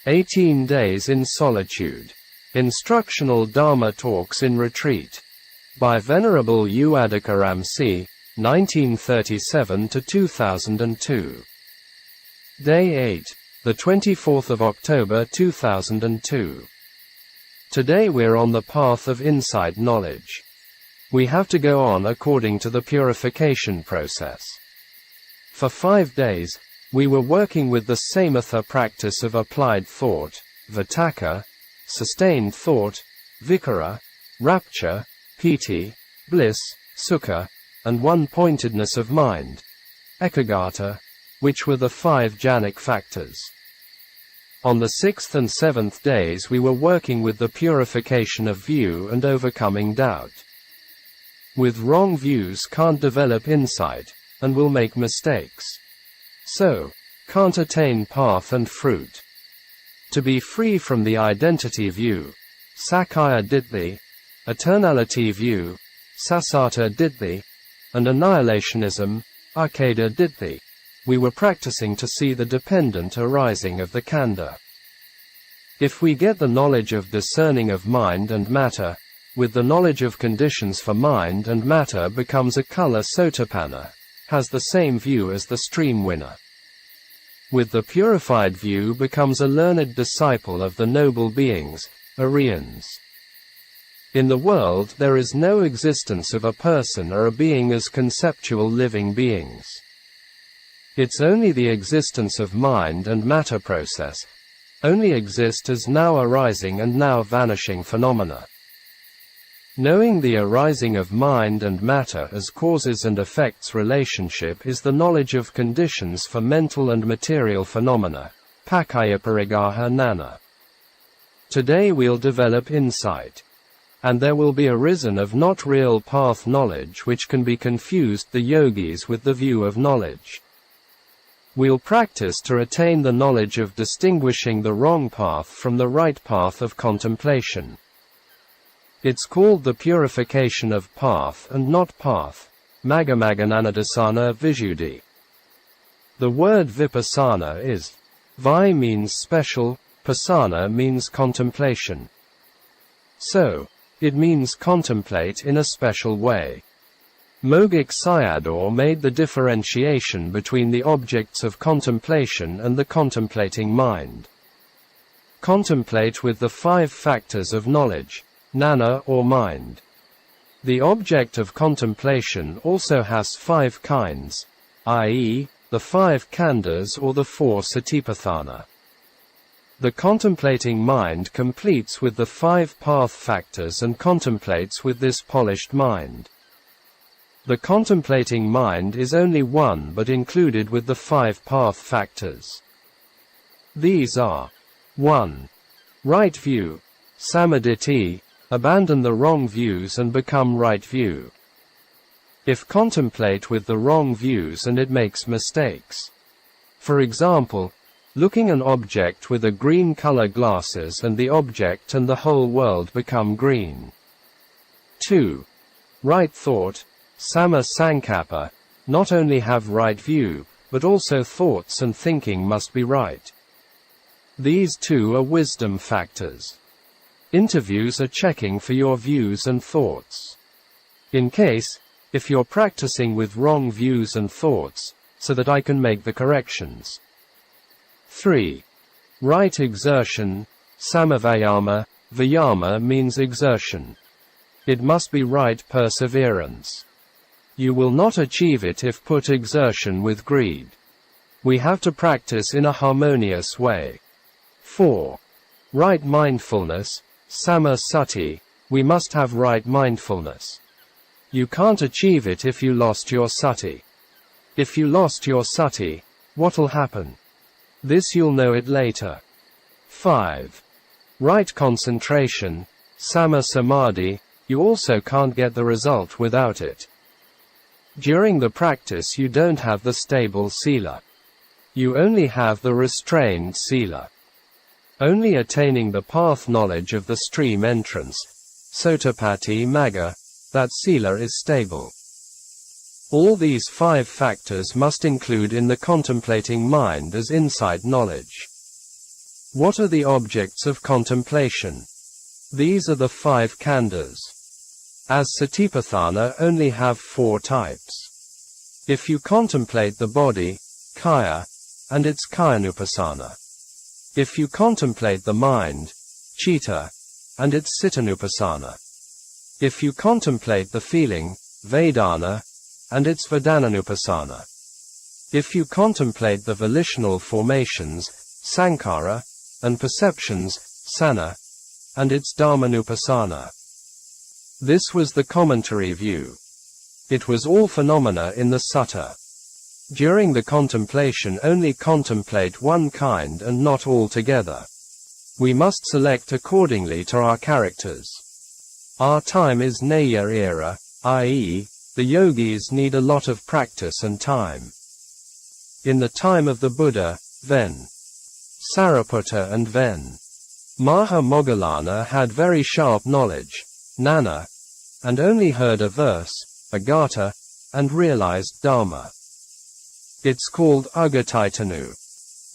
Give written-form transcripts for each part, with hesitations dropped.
18 Days in Solitude. Instructional Dhamma Talks in Retreat. By Venerable Ādiccaramsī, 1937 to 2002. Day 8, the 24th of October 2002. Today we're on the path of insight knowledge. We have to go on according to the purification process. For 5 days, we were working with the samatha practice of applied thought, vitakka, sustained thought, vicara, rapture, piti, bliss, sukha, and one-pointedness of mind, ekaggata, which were the 5 jhanic factors. On the 6th and 7th days we were working with the purification of view and overcoming doubt. With wrong views can't develop insight, and will make mistakes. So, can't attain path and fruit. To be free from the identity view, sakkaya ditthi, eternality view, sassata ditthi, and annihilationism, akkheda ditthi, we were practicing to see the dependent arising of the khandha. If we get the knowledge of discerning of mind and matter, with the knowledge of conditions for mind and matter becomes a kala sotapanna, has the same view as the stream winner. With the purified view becomes a learned disciple of the noble beings, Aryans. In the world there is no existence of a person or a being as conceptual living beings. It's only the existence of mind and matter process, only exist as now arising and now vanishing phenomena. Knowing the arising of mind and matter as causes and effects relationship is the knowledge of conditions for mental and material phenomena, paccaya nana. Today we'll develop insight. And there will be arisen of not real path knowledge which can be confused the yogis with the view of knowledge. We'll practice to attain the knowledge of distinguishing the wrong path from the right path of contemplation. It's called the purification of path and not path, magamagananadasana visuddhi. The word vipassana is, vi means special, passana means contemplation. So, it means contemplate in a special way. Mogik Sayadaw made the differentiation between the objects of contemplation and the contemplating mind. Contemplate with the 5 factors of knowledge, nana or mind. The object of contemplation also has 5 kinds, i.e., the 5 khandhas or the 4 satipatthana. The contemplating mind completes with the 5 path factors and contemplates with this polished mind. The contemplating mind is only one but included with the 5 path factors. These are 1. Right view, samaditi, abandon the wrong views and become right view. If contemplate with the wrong views and it makes mistakes. For example, looking an object with a green color glasses and the object and the whole world become green. 2. Right thought, samma sankappa, not only have right view, but also thoughts and thinking must be right. These 2 are wisdom factors. Interviews are checking for your views and thoughts. In case, if you're practicing with wrong views and thoughts, so that I can make the corrections. 3. Right exertion, samavayama, vayama means exertion. It must be right perseverance. You will not achieve it if put exertion with greed. We have to practice in a harmonious way. 4. Right mindfulness, samma sati, we must have right mindfulness. You can't achieve it if you lost your sati. If you lost your sati, what'll happen? This you'll know it later. 5. Right concentration, samma samadhi, you also can't get the result without it. During the practice you don't have the stable sila. You only have the restrained sila. Only attaining the path knowledge of the stream entrance, sotapatti magga, that sila is stable. All these 5 factors must include in the contemplating mind as insight knowledge. What are the objects of contemplation? These are the 5 khandhas. As Satipatthana only have 4 types. If you contemplate the body, kaya, and its kayanupassana. If you contemplate the mind, citta, and its cittanupassana. If you contemplate the feeling, vedana, and its vedananupassana. If you contemplate the volitional formations, sankhara, and perceptions, sanna, and its dhammanupassana. This was the commentary view. It was all phenomena in the sutta. During the contemplation only contemplate one kind and not all together. We must select accordingly to our characters. Our time is Naya era, i.e., the yogis need a lot of practice and time. In the time of the Buddha, Ven. Sariputta and Ven. Maha Moggallana had very sharp knowledge, Nana, and only heard a verse, a gatha, and realized Dhamma. It's called Ugataitanu.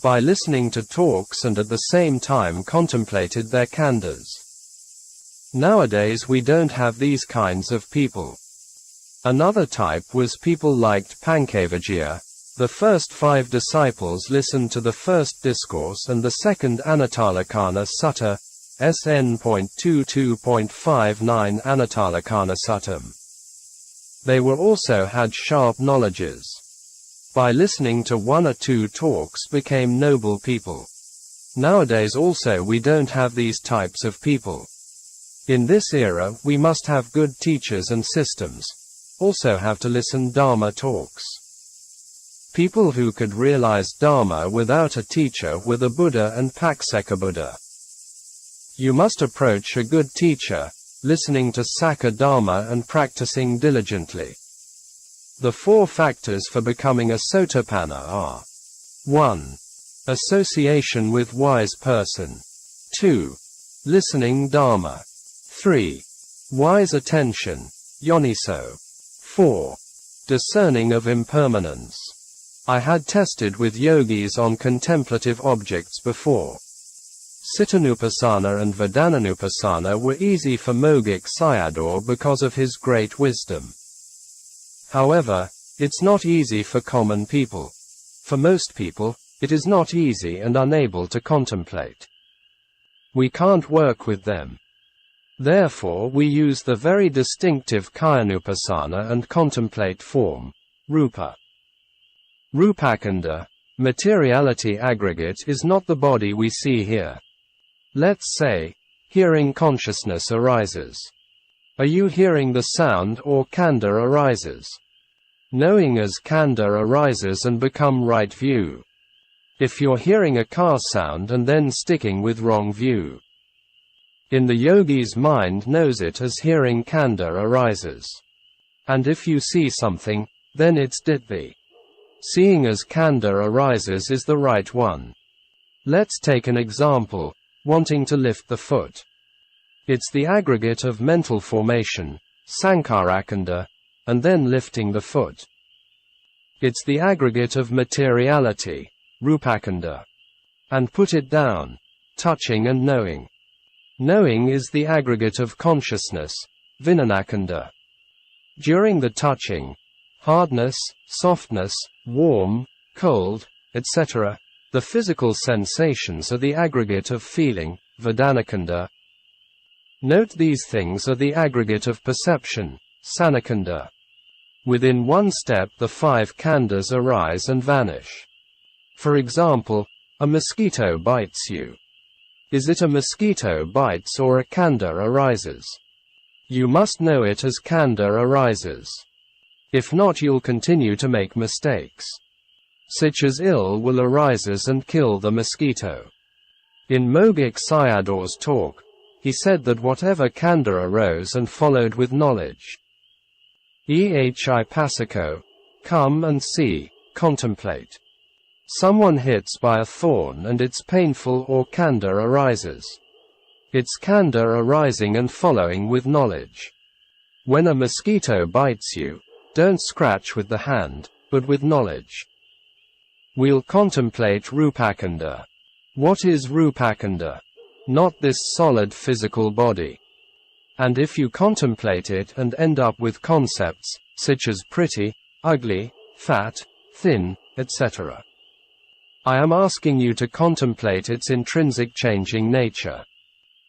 By listening to talks and at the same time contemplated their khandhas. Nowadays we don't have these kinds of people. Another type was people liked Pankavajaya. The first 5 disciples listened to the first discourse and the second Anatalakana Sutta, SN.22.59 Anatalakana Suttam. They were also had sharp knowledges. By listening to 1 or 2 talks became noble people. Nowadays also we don't have these types of people. In this era we must have good teachers and systems. Also have to listen Dharma talks. People who could realize Dharma without a teacher were the Buddha and Pacceka Buddha. You must approach a good teacher, listening to Sakka Dharma and practicing diligently. The 4 factors for becoming a Sotapanna are 1. Association with wise person. 2. Listening Dharma. 3. Wise attention, yoniso. 4. Discerning of impermanence. I had tested with yogis on contemplative objects before. Cittanupassana and Vedananupassana were easy for Mogik Sayadaw because of his great wisdom. However, it's not easy for common people. For most people, it is not easy and unable to contemplate. We can't work with them. Therefore we use the very distinctive Kayanupassana and contemplate form, rupa. Rupakanda, materiality aggregate is not the body we see here. Let's say, hearing consciousness arises. Are you hearing the sound or khandha arises? Knowing as khandha arises and become right view. If you're hearing a car sound and then sticking with wrong view. In the yogi's mind knows it as hearing khandha arises. And if you see something, then it's ditthi. Seeing as khandha arises is the right one. Let's take an example, wanting to lift the foot. It's the aggregate of mental formation, sankharakanda, and then lifting the foot. It's the aggregate of materiality, rupakanda. And put it down, touching and knowing. Knowing is the aggregate of consciousness, vinanakanda. During the touching, hardness, softness, warm, cold, etc., the physical sensations are the aggregate of feeling, vedanakanda. Note these things are the aggregate of perception, sanakanda. Within one step the 5 khandhas arise and vanish. For example, a mosquito bites you. Is it a mosquito bites or a khandha arises? You must know it as khandha arises. If not you'll continue to make mistakes. Such as ill will arises and kill the mosquito. In Mogik Sayadaw's talk, he said that whatever khandha arose and followed with knowledge. Pasako, come and see, contemplate. Someone hits by a thorn and it's painful or khandha arises. It's khandha arising and following with knowledge. When a mosquito bites you, don't scratch with the hand, but with knowledge. We'll contemplate rupakanda. What is Rupakanda? Not this solid physical body. And if you contemplate it and end up with concepts, such as pretty, ugly, fat, thin, etc. I am asking you to contemplate its intrinsic changing nature.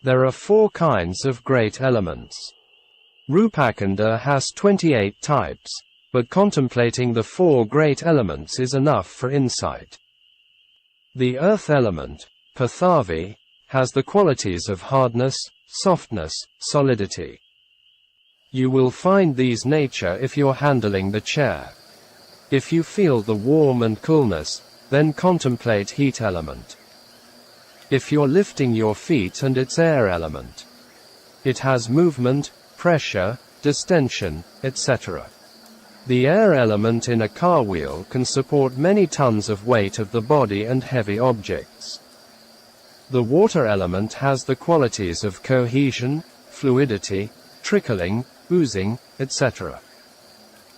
There are 4 kinds of great elements. Rupakanda has 28 types, but contemplating the 4 great elements is enough for insight. The earth element, Pathavi, has the qualities of hardness, softness, solidity. You will find these nature if you're handling the chair. If you feel the warm and coolness, then contemplate heat element. If you're lifting your feet and its air element, it has movement, pressure, distension, etc. The air element in a car wheel can support many tons of weight of the body and heavy objects. The water element has the qualities of cohesion, fluidity, trickling, oozing, etc.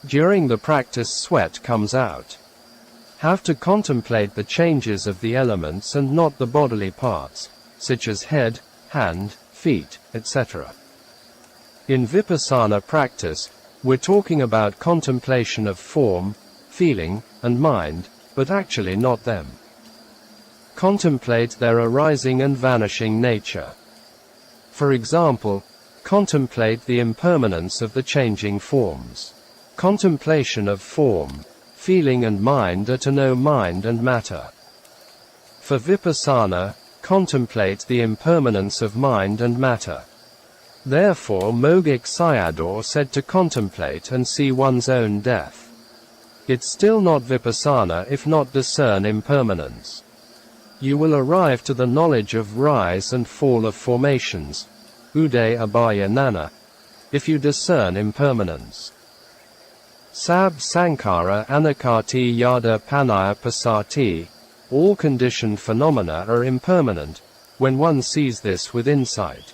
During the practice, sweat comes out. Have to contemplate the changes of the elements and not the bodily parts, such as head, hand, feet, etc. In Vipassana practice, we're talking about contemplation of form, feeling, and mind, but actually not them. Contemplate their arising and vanishing nature. For example, contemplate the impermanence of the changing forms. Contemplation of form, feeling and mind are to know mind and matter. For Vipassana, contemplate the impermanence of mind and matter. Therefore Mogik Sayadaw said to contemplate and see one's own death. It's still not Vipassana if not discern impermanence. You will arrive to the knowledge of rise and fall of formations, Uday Abhaya Nana, if you discern impermanence. Sab Sankara Anakati Yada Panaya Pasati, all conditioned phenomena are impermanent, when one sees this with insight.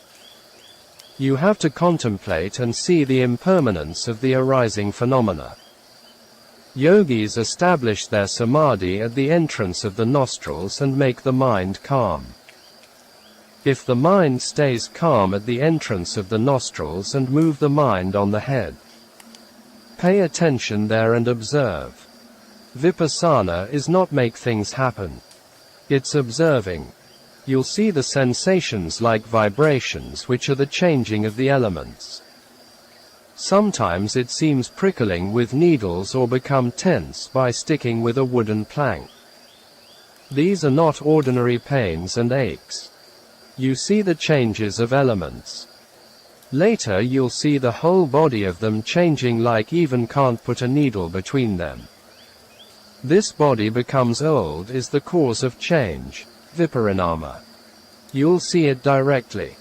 You have to contemplate and see the impermanence of the arising phenomena. Yogis establish their samadhi at the entrance of the nostrils and make the mind calm. If the mind stays calm at the entrance of the nostrils and move the mind on the head, pay attention there and observe. Vipassana is not make things happen. It's observing. You'll see the sensations like vibrations, which are the changing of the elements. Sometimes it seems prickling with needles or become tense by sticking with a wooden plank. These are not ordinary pains and aches. You see the changes of elements. Later you'll see the whole body of them changing, like even can't put a needle between them. This body becomes old is the cause of change, viparinama. You'll see it directly.